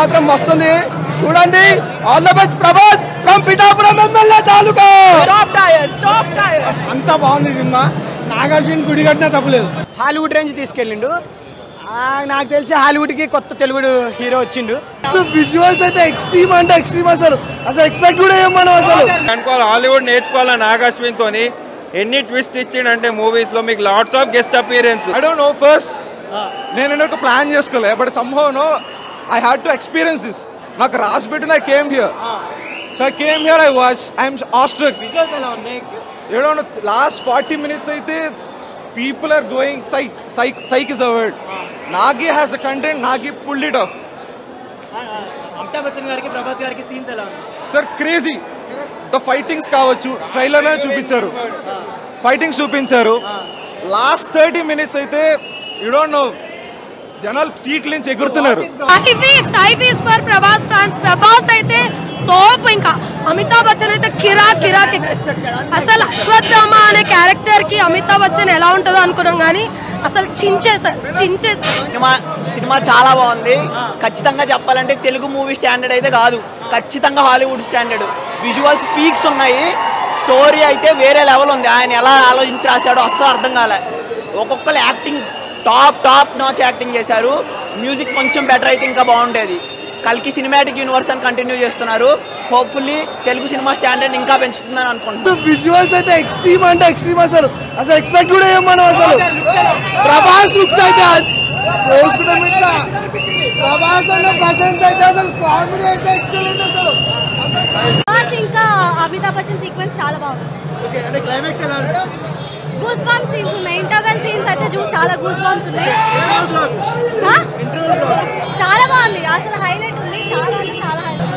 మాత్రం మస్తుంది చూడండి. All the best Prabhas from Pithapuram MLA taluka. అంతా బాగుంది సినిమా. నాగార్జున గుడి కట్టినా తప్పలేదు. హాలీవుడ్ రేంజ్ తీసుకెళ్ళిండు. నాకు తెలిసి హాలీవుడ్ కి కొత్త తెలుగు హీరో వచ్చిండు. సో విజువల్స్ అయితే ఎక్స్ట్రీమ్ అంటే ఎక్స్ట్రీమ్. అసలు ఎక్స్పెక్ట్ కూడా ఏం మనం అసలు అనుకోవాలి. హాలీవుడ్ నేర్చుకోవాలి. నాగార్జున తోని ఎన్ని ట్విస్ట్ ఇచ్చిండంటే మూవీస్ లో మీకు lots of guest appearance. I don't know first నేను ఒక ప్లాన్ చేసుకోలే but somehow no I had to experience this. నాకు రాసి పెట్టింది I came here. So I came here, I'm awestruck. You don't know, last 40 minutes అయితే people are going psych is a word. Nagi has a content, Nagi pulled it off. Amitabh Bachchan గారికి ప్రభాస్ గారికి scenes ఎలా ఉన్నాయి sir? Crazy. The fightings కావచ్చు, ట్రైలర్లో చూపించారు, fightings చూపించారు. Last 30 minutes అయితే యూ డోంట్ నో జనాలు సీట్ల నుంచి ఎగురుతున్నారు. ప్రభాస్ అయితే తోపు. ఇంకా అమితాబ్ బచ్చన్ అయితే కిరాక్. అసలు అశ్వత్థామ అనే క్యారెక్టర్ కి అమితాబ్ బచ్చన్ ఎలా ఉంటుందో అనుకున్నాం కానీ అసలు చించేశారు. సినిమా చాలా బాగుంది. ఖచ్చితంగా చెప్పాలంటే తెలుగు మూవీ స్టాండర్డ్ అయితే కాదు, ఖచ్చితంగా హాలీవుడ్ స్టాండర్డ్. విజువల్స్ పీక్స్ ఉన్నాయి. స్టోరీ అయితే వేరే లెవెల్ ఉంది. ఆయన ఎలా ఆలోచించి రాశాడో అస్సలు అర్థం కాలే. ఒక్కొక్కరు యాక్టింగ్ టాప్ నాచ్ యాక్టింగ్ చేశారు. మ్యూజిక్ కొంచెం బెటర్ అయితే ఇంకా బాగుండేది. కల్కి సినిమాటిక్ యూనివర్స్ అని కంటిన్యూ చేస్తున్నారు. హోప్ఫుల్లీ తెలుగు సినిమా స్టాండర్డ్ ఇంకా పెంచుతుందని అనుకుంటున్నాను. విజువల్స్ అయితే ఎక్స్ట్రీమ్ అంటే ఎక్స్ట్రీమ్. అసలు ఎక్స్పెక్ట్ కూడా ఏం మనం అసలు. ప్రభాస్ లుక్స్ అయితే ప్రభాస్ అన్న ప్రెసెన్స్ అయితే అసలు కామెడీ అయితే ఎక్సలెంట్. అసలు ఇంకా అమితాబ్ బచ్చన్ సీక్వెన్స్ చాలా బాగుంది. క్లైమాక్స్ ఎలా గూస్ బంప్స్ సీన్స్ ఉన్నాయి. ఇంటర్వెల్ సీన్స్ అయితే చూసి చాలా గూస్ బంప్స్ ఉన్నాయి. చాలా బాగుంది. అసలు హైలైట్ ఉంది. చాలా అంటే చాలా హైలైట్.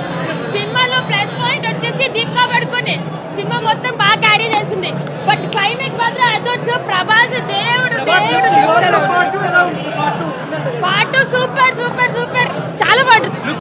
సినిమాలో ప్లస్ పాయింట్ వచ్చేసి దీపికా పడుకుని సినిమా మొత్తం బాగా క్యారీ చేసింది. బట్ క్లైమాక్స్ మాత్రం అదొచ్చు. ప్రభాస్ దేవుడు. పార్ట్ 2 సూపర్ చాలా బాగుంటుంది.